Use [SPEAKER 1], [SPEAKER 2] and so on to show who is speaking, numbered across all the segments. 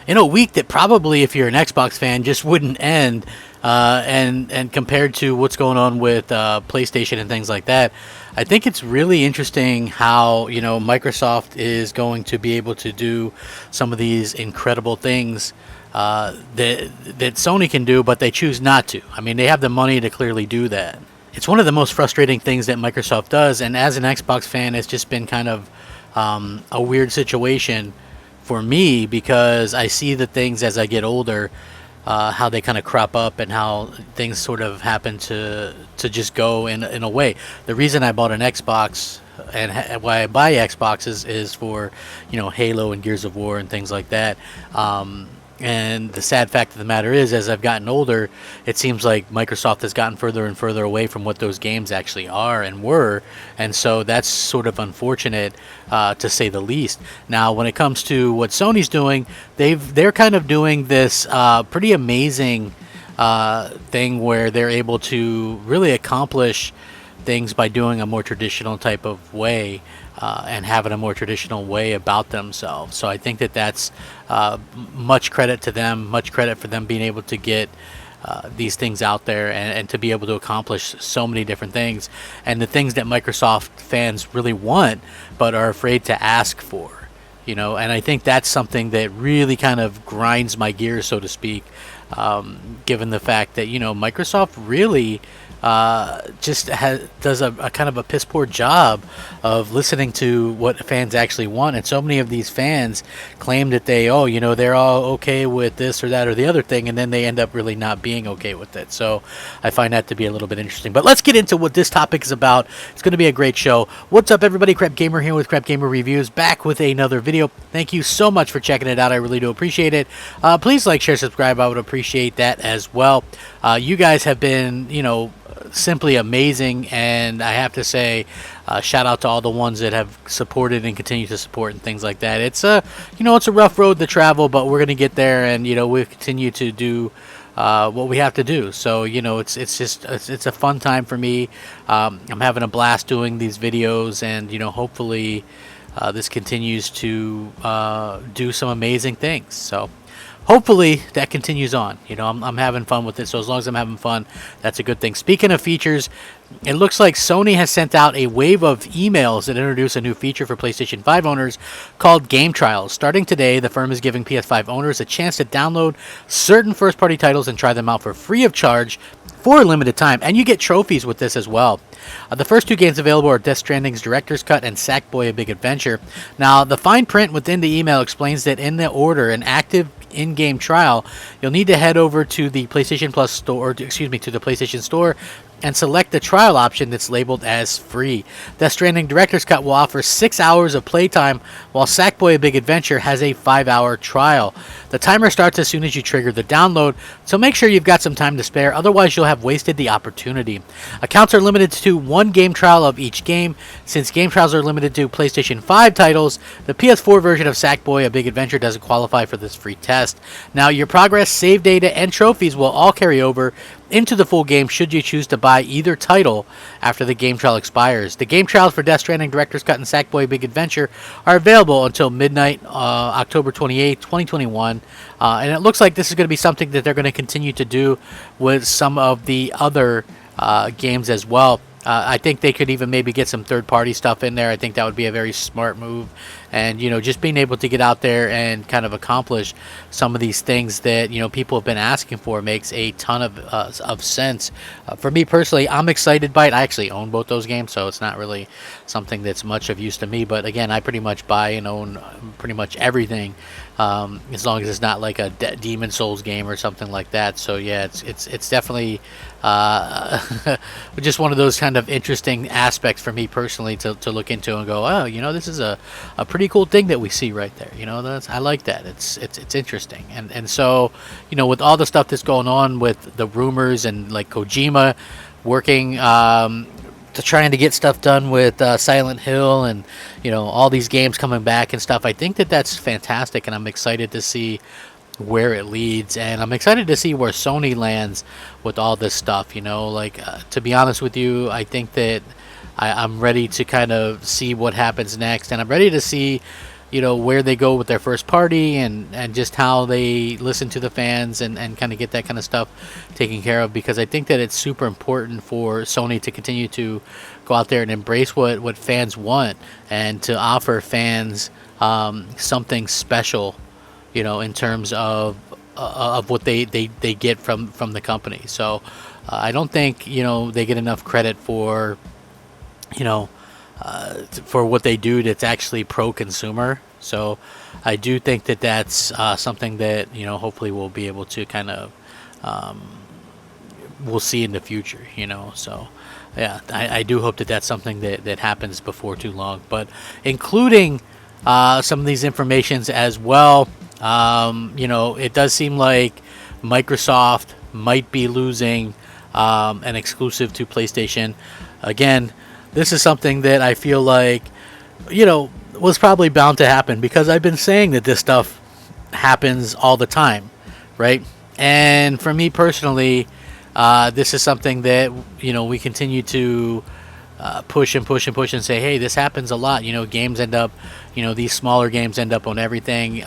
[SPEAKER 1] in a week that probably, if you're an Xbox fan, just wouldn't end. And compared to what's going on with PlayStation and things like that, I think it's really interesting how Microsoft is going to be able to do some of these incredible things that Sony can do, but they choose not to. I mean, they have the money to clearly do that. It's one of the most frustrating things that Microsoft does, and as an Xbox fan, it's just been kind of a weird situation for me, because I see the things as I get older, how they kind of crop up and how things sort of happen to just go in a way. The reason I bought an Xbox and why I buy Xboxes is for Halo and Gears of War and things like that. And the sad fact of the matter is, as I've gotten older, it seems like Microsoft has gotten further and further away from what those games actually are and were. And so that's sort of unfortunate, to say the least. Now, when it comes to what Sony's doing, they're kind of doing this pretty amazing thing where they're able to really accomplish things by doing a more traditional type of way, and having a more traditional way about themselves. So I think that that's much credit to them, much credit for them being able to get these things out there and to be able to accomplish so many different things, and the things that Microsoft fans really want but are afraid to ask for. And I think that's something that really kind of grinds my gears, so to speak, given the fact that Microsoft really just does a kind of a piss poor job of listening to what fans actually want. And so many of these fans claim that they're all okay with this or that or the other thing, and then they end up really not being okay with it. So I find that to be a little bit interesting. But let's get into what this topic is about. It's going to be a great show. What's up, everybody? Crapgamer here with Crapgamer Reviews, back with another video. Thank you so much for checking it out. I really do appreciate it. Please like, share, subscribe. I would appreciate that as well. You guys have been, simply amazing, and I have to say, shout out to all the ones that have supported and continue to support and things like that. It's it's a rough road to travel, but we're gonna get there, and we'll continue to do what we have to do. So it's a fun time for me. I'm having a blast doing these videos, and hopefully this continues to do some amazing things. So hopefully that continues on. I'm having fun with it, so as long as I'm having fun, that's a good thing. Speaking of features, it looks like Sony has sent out a wave of emails that introduce a new feature for PlayStation 5 owners called Game Trials. Starting today, the firm is giving PS5 owners a chance to download certain first-party titles and try them out for free of charge for a limited time, and you get trophies with this as well. The first two games available are Death Stranding's Director's Cut and Sackboy: A Big Adventure. Now, the fine print within the email explains that in the order an active in-game trial, you'll need to head over to the PlayStation Plus store, to the PlayStation Store, and select the trial option that's labeled as free. Death Stranding Director's Cut will offer 6 hours of playtime, while Sackboy: A Big Adventure has a 5-hour trial. The timer starts as soon as you trigger the download, so make sure you've got some time to spare, otherwise you'll have wasted the opportunity. Accounts are limited to one game trial of each game. Since game trials are limited to PlayStation 5 titles, the PS4 version of Sackboy: A Big Adventure doesn't qualify for this free test. Now, your progress, save data, and trophies will all carry over into the full game should you choose to buy either title after the game trial expires. The game trials for Death Stranding Director's Cut and Sackboy: Big Adventure are available until midnight, October 28, 2021. And it looks like this is going to be something that they're going to continue to do with some of the other games as well. I think they could even maybe get some third-party stuff in there. I think that would be a very smart move. And, just being able to get out there and kind of accomplish some of these things that, people have been asking for makes a ton of sense. For me personally, I'm excited by it. I actually own both those games, so it's not really something that's much of use to me. But, again, I pretty much buy and own pretty much everything, as long as it's not like a Demon Souls game or something like that. So, yeah, it's definitely just one of those kind of interesting aspects for me personally to look into and go, oh, this is a pretty cool thing that we see right there. I like that. It's interesting. And so, with all the stuff that's going on with the rumors and like Kojima working to trying to get stuff done with Silent Hill and all these games coming back and stuff, I think that's fantastic, and I'm excited to see where it leads, and I'm excited to see where Sony lands with all this stuff. To be honest with you, I think that I'm ready to kind of see what happens next, and I'm ready to see where they go with their first party, and just how they listen to the fans, and kind of get that kind of stuff taken care of, because I think that it's super important for Sony to continue to go out there and embrace what fans want, and to offer fans something special, in terms of what they get from the company. So I don't think they get enough credit for for what they do that's actually pro-consumer. So I do think that that's something that hopefully we'll be able to kind of we'll see in the future. So yeah, I do hope that that's something that happens before too long. But including some of these informations as well, it does seem like Microsoft might be losing an exclusive to PlayStation. Again, this is something that I feel like, was probably bound to happen, because I've been saying that this stuff happens all the time, right? And for me personally, this is something that, we continue to push and push and push and say, hey, this happens a lot. Games end up, these smaller games end up on everything.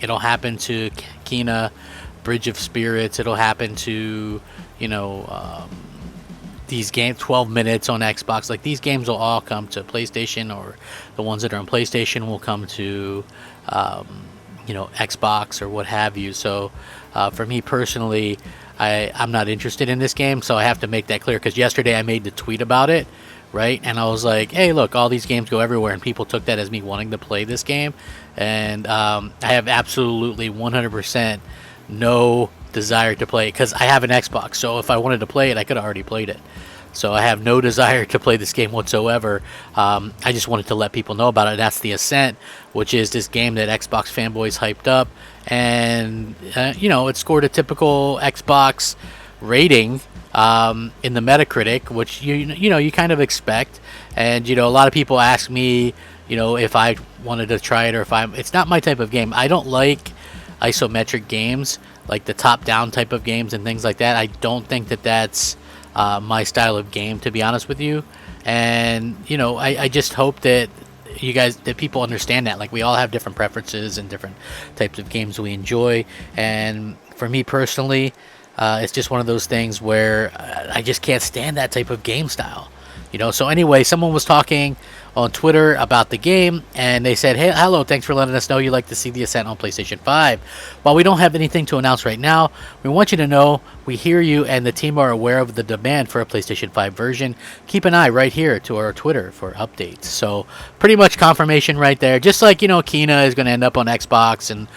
[SPEAKER 1] It'll happen to Kena, Bridge of Spirits. It'll happen to, these games, 12 minutes on Xbox. Like, these games will all come to PlayStation, or the ones that are on PlayStation will come to Xbox or what have you. So for me personally, I'm not interested in this game, so I have to make that clear, because yesterday I made the tweet about it, right? And I was like, hey, look, all these games go everywhere, and people took that as me wanting to play this game, and I have absolutely 100% no desire to play it, because I have an Xbox. So if I wanted to play it, I could have already played it. So I have no desire to play this game whatsoever. I just wanted to let people know about it. That's The Ascent, which is this game that Xbox fanboys hyped up, and it scored a typical Xbox rating in the Metacritic, which you kind of expect. And a lot of people ask me, if I wanted to try it, or it's not my type of game. I don't like isometric games, like the top-down type of games and things like that. I don't think that that's my style of game, to be honest with you. And I just hope that people understand that. Like, we all have different preferences and different types of games we enjoy. And for me personally, it's just one of those things where I just can't stand that type of game style. So anyway, someone was talking on Twitter about the game, and they said, hey, hello, thanks for letting us know you like to see The Ascent on PlayStation 5. While we don't have anything to announce right now, we want you to know we hear you, and the team are aware of the demand for a PlayStation 5 version. Keep an eye right here to our Twitter for updates. So pretty much confirmation right there. Just like, Kena is going to end up on Xbox, and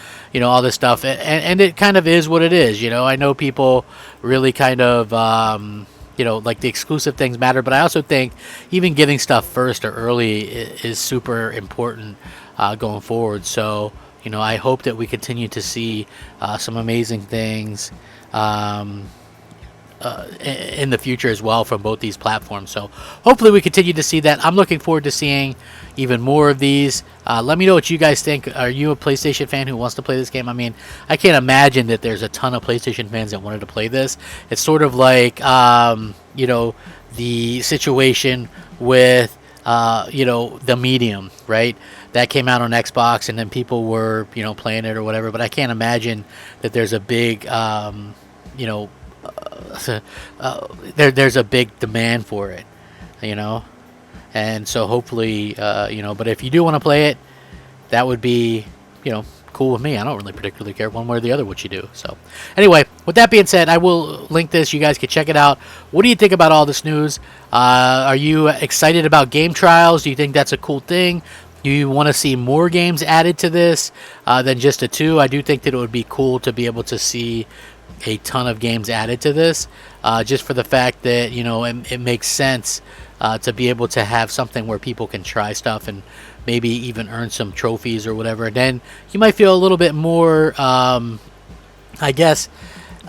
[SPEAKER 1] all this stuff, and it kind of is what it is. I know people really kind of like the exclusive things matter, but I also think even getting stuff first or early is super important going forward. So I hope that we continue to see some amazing things in the future as well from both these platforms. So hopefully we continue to see that. I'm looking forward to seeing even more of these. Let me know what you guys think. Are you a PlayStation fan who wants to play this game? I mean, I can't imagine that there's a ton of PlayStation fans that wanted to play this. It's sort of like the situation with the Medium, right? That came out on Xbox, and then people were playing it or whatever. But I can't imagine that there's a big there's a big demand for it, and so hopefully but if you do want to play it, that would be cool with me. I don't really particularly care one way or the other what you do. So anyway, with that being said, I will link this. You guys can check it out. What do you think about all this news? Are you excited about game trials? Do you think that's a cool thing? Do you want to see more games added to this than just the 2? I do think that it would be cool to be able to see a ton of games added to this, just for the fact that it makes sense to be able to have something where people can try stuff and maybe even earn some trophies or whatever. And then you might feel a little bit more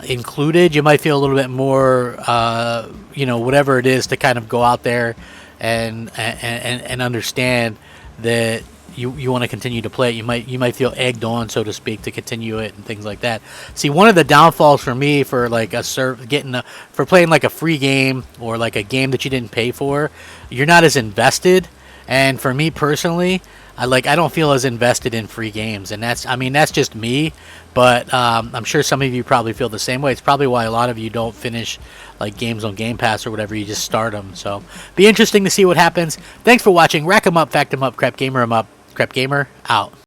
[SPEAKER 1] included. You might feel a little bit more whatever it is, to kind of go out there and understand that you want to continue to play it. You might feel egged on, so to speak, to continue it and things like that. See, one of the downfalls for me for like for playing like a free game or like a game that you didn't pay for, you're not as invested And for me personally, I don't feel as invested in free games, and that's just me. But I'm sure some of you probably feel the same way. It's probably why a lot of you don't finish like games on Game Pass or whatever. You just start them. So be interesting to see what happens. Thanks for watching. Rack 'em up, fact 'em up, crap gamer 'em up, crap gamer out.